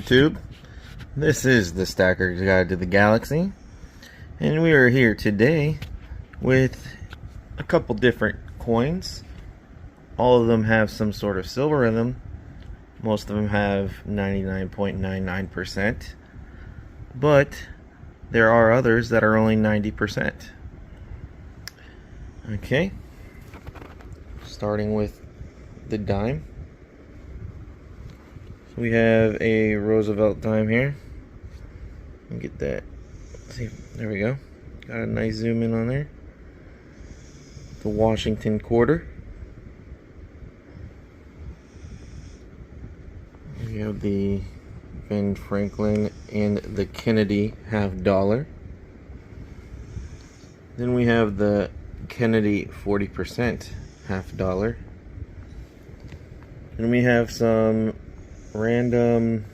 YouTube. This is the Stacker's Guide to the Galaxy, and we are here today with a couple different coins. All of them have some sort of silver in them. Most of them have 99.99%, but there are others that are only 90%. Okay, starting with the dime. So we have a Roosevelt dime here. Let me get that. See, there we go. Got a nice zoom in on there. The Washington quarter. We have the Ben Franklin and the Kennedy $50. Then we have the Kennedy 40% $50. And we have some random,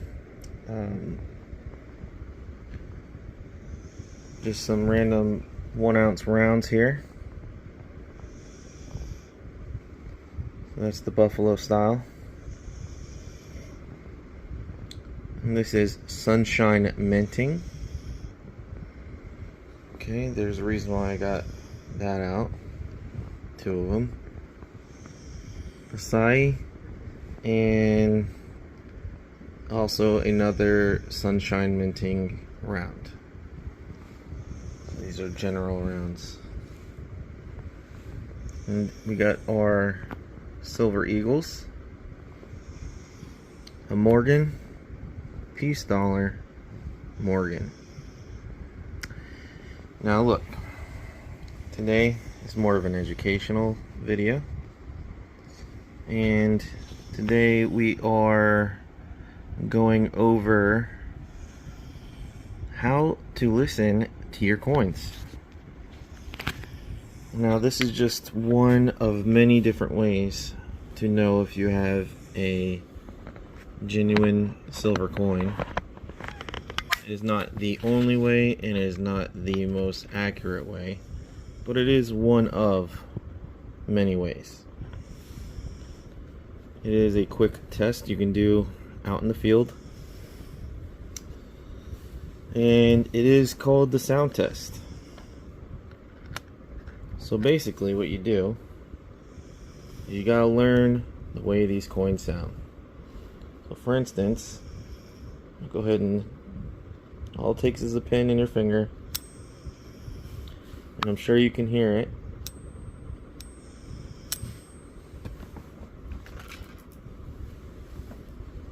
just some random 1-ounce rounds here. So that's the Buffalo style. And this is Sunshine Minting. Okay, there's a reason why I got that out. 2 of them. Acai, and also another Sunshine Minting round. These are general rounds. And we got our Silver Eagles, a Morgan, Peace Dollar, Morgan. Now look, today is more of an educational video, and today we are going over how to listen to your coins. Now this is just one of many different ways to know if you have a genuine silver coin. It is not the only way, and it is not the most accurate way, but it is one of many ways. It is a quick test you can do out in the field, and it is called the sound test. So basically what you do, you gotta learn the way these coins sound. So for instance, I'll go ahead and all it takes is a pin in your finger, and I'm sure you can hear it.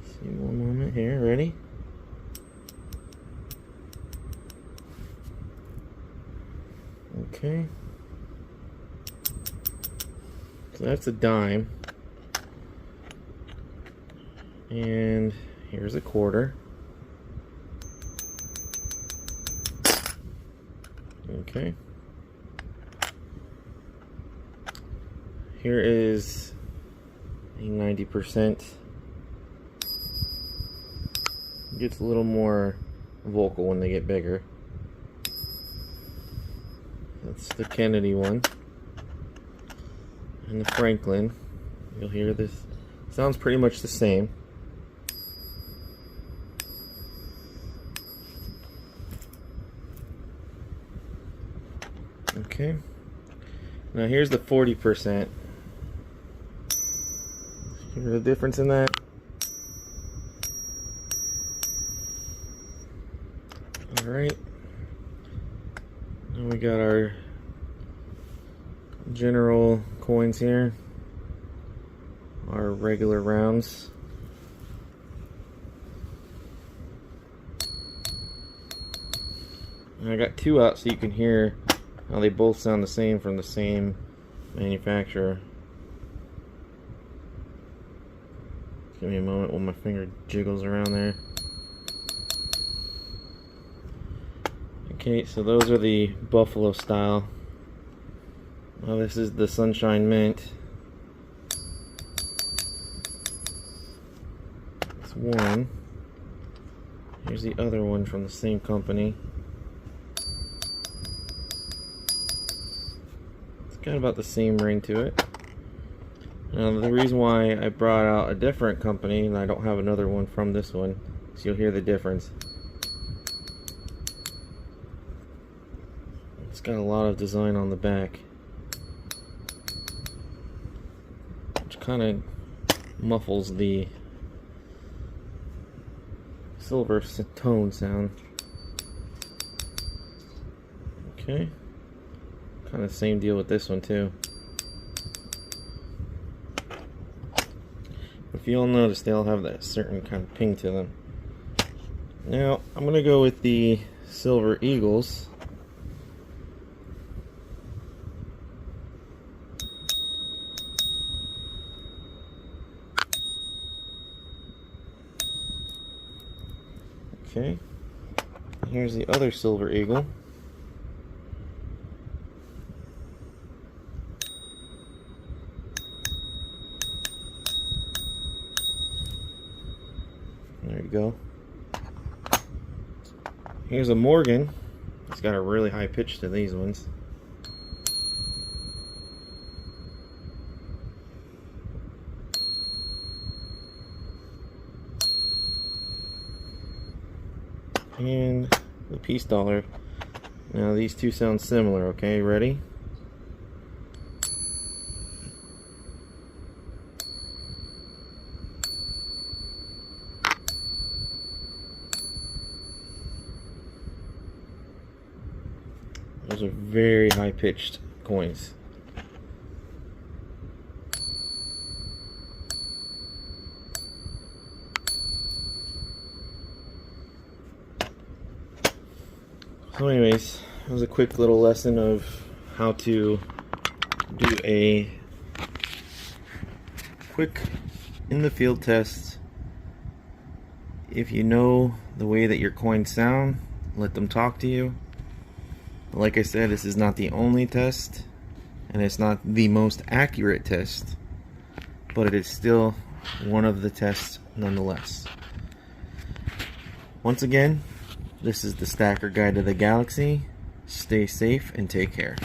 See, one moment here, ready? Okay. So that's a dime. And here's a quarter. Okay. Here is a 90%. It gets a little more vocal when they get bigger. That's the Kennedy one. And the Franklin. You'll hear this. Sounds pretty much the same. Okay. Now here's the 40%. Hear the difference in that? Alright. Now we got our general coins here. Our regular rounds. And I got 2 out so you can hear how they both sound the same from the same manufacturer. Just give me a moment while my finger jiggles around there. Okay, so those are the Buffalo style. Well, this is the Sunshine Mint. That's one. Here's the other one from the same company. It's got about the same ring to it. Now the reason why I brought out a different company, and I don't have another one from this one, so you'll hear the difference. It's got a lot of design on the back, which kind of muffles the silver tone sound. Okay, kind of same deal with this one too. If you'll notice, they all have that certain kind of ping to them. Now, I'm going to go with the Silver Eagles. Okay, here's the other Silver Eagle. There you go. Here's a Morgan. It's got a really high pitch to these ones. And the Peace Dollar. Now these two sound similar, okay? Ready? Those are very high pitched coins. So anyways, that was a quick little lesson of how to do a quick in the field test. If you know the way that your coins sound, let them talk to you. But like I said, this is not the only test, and it's not the most accurate test, but it is still one of the tests nonetheless. Once again, this is the Stacker Guide to the Galaxy. Stay safe and take care.